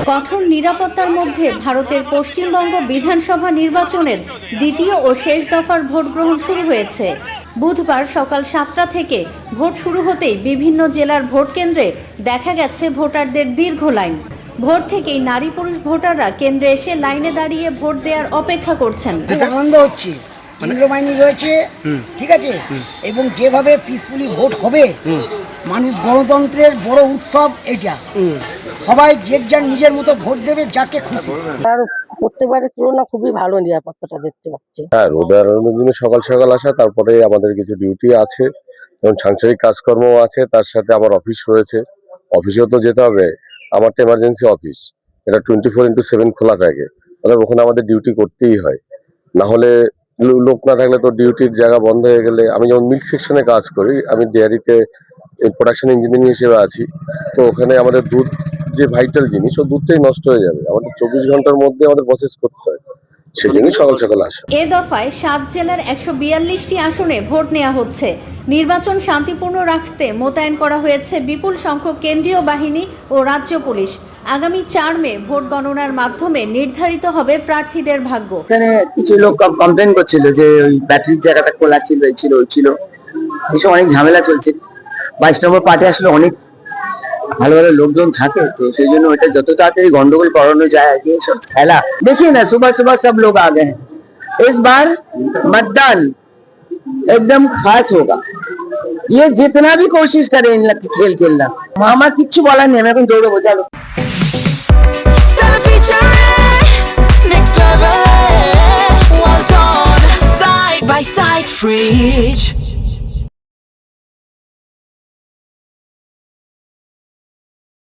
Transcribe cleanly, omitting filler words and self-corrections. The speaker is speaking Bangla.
কঠোর নিরাপত্তার মধ্যে ভারতের পশ্চিমবঙ্গ বিধানসভা নির্বাচনের দ্বিতীয় ও শেষ দফার ভোট গ্রহণ শুরু হয়েছে। বুধবার সকাল 7টা থেকে ভোট শুরু হতেই বিভিন্ন জেলার ভোট কেন্দ্রে দেখা গেছে ভোটারদের দীর্ঘ লাইন। ভোর থেকেই নারী পুরুষ ভোটাররা কেন্দ্রে এসে লাইনে দাঁড়িয়ে ভোট দেওয়ার অপেক্ষা করছেন। খুব আনন্দ হচ্ছে, কেন্দ্র বাহিনী রয়েছে, ঠিক আছে, এবং যেভাবে পিসফুলি ভোট হবে, মানুষ গণতন্ত্রের বড় উৎসব এটা। সবাই যে যার নিজের মতো ভোট দেবে যাকে খুশি। আর প্রত্যেকবারের তুলনা খুবই ভালো নিরাপত্তাটা দেখতে পাচ্ছি। হ্যাঁ, রোদের দিনে সকাল সকাল আসা, তারপরে আমাদের কিছু ডিউটি আছে, যেমন সাংসারিক কাজকর্ম আছে, তার সাথে আমার অফিস রয়েছে, অফিসেও তো যেতে হবে। আমারটা এমার্জেন্সি অফিস, এটা 24x7 খোলা থাকে, তাহলে ওখানে আমাদের ডিউটি করতেই হয়। না হলে লোক না থাকলে তো ডিউটির জায়গা বন্ধ হয়ে গেলে, আমি যেমন মিল্ক সেকশনে কাজ করি, আমি ডেয়ারিতে প্রোডাকশন ইঞ্জিনিয়ারিং হিসেবে আছি, তো ওখানে আমাদের দুধ যে ভাইটাল জিনিস, ও দুধটাই নষ্ট হয়ে যাবে, আমাদের 24 ঘন্টার মধ্যে আমাদের প্রসেস করতে হয়, সেই জন্যই সকাল সকাল আসা। এ দফায় 7 জেলার 142টি আসনে ভোট নেওয়া হচ্ছে। নির্বাচন শান্তিপূর্ণ রাখতে মোতায়েন করা হয়েছে বিপুল সংখ্যক কেন্দ্রীয় বাহিনী ও রাজ্য পুলিশ। আগামী 4 মে ভোট গণনার মাধ্যমে নির্ধারিত হবে প্রার্থীদের ভাগ্য। এখানে কিছু লোক কমপ্লেন করছিল যে ওই ব্যাটারির জায়গাটা খোলা ছিল, এই ছিল ওই ছিল, এইসব অনেক ঝামেলা চলছে। 22 নম্বর পার্টি আসলে অনেক ভালো ভালো লোকজন থাকে, তো সেই জন্য ওইটা যত তাড়াতাড়ি গন্ডগোল করানো যায় আগে সব খেলা। देखिए ना, सुबह सुबह सब लोग आ गए हैं। इस बार मतदान एकदम खास होगा। ये जितना भी कोशिश करें इन लोग खेल खेलना, আমার কিচ্ছু বলার নেই, আমি এখন দৌড়বো। চলো next level, well done, side by side fridge.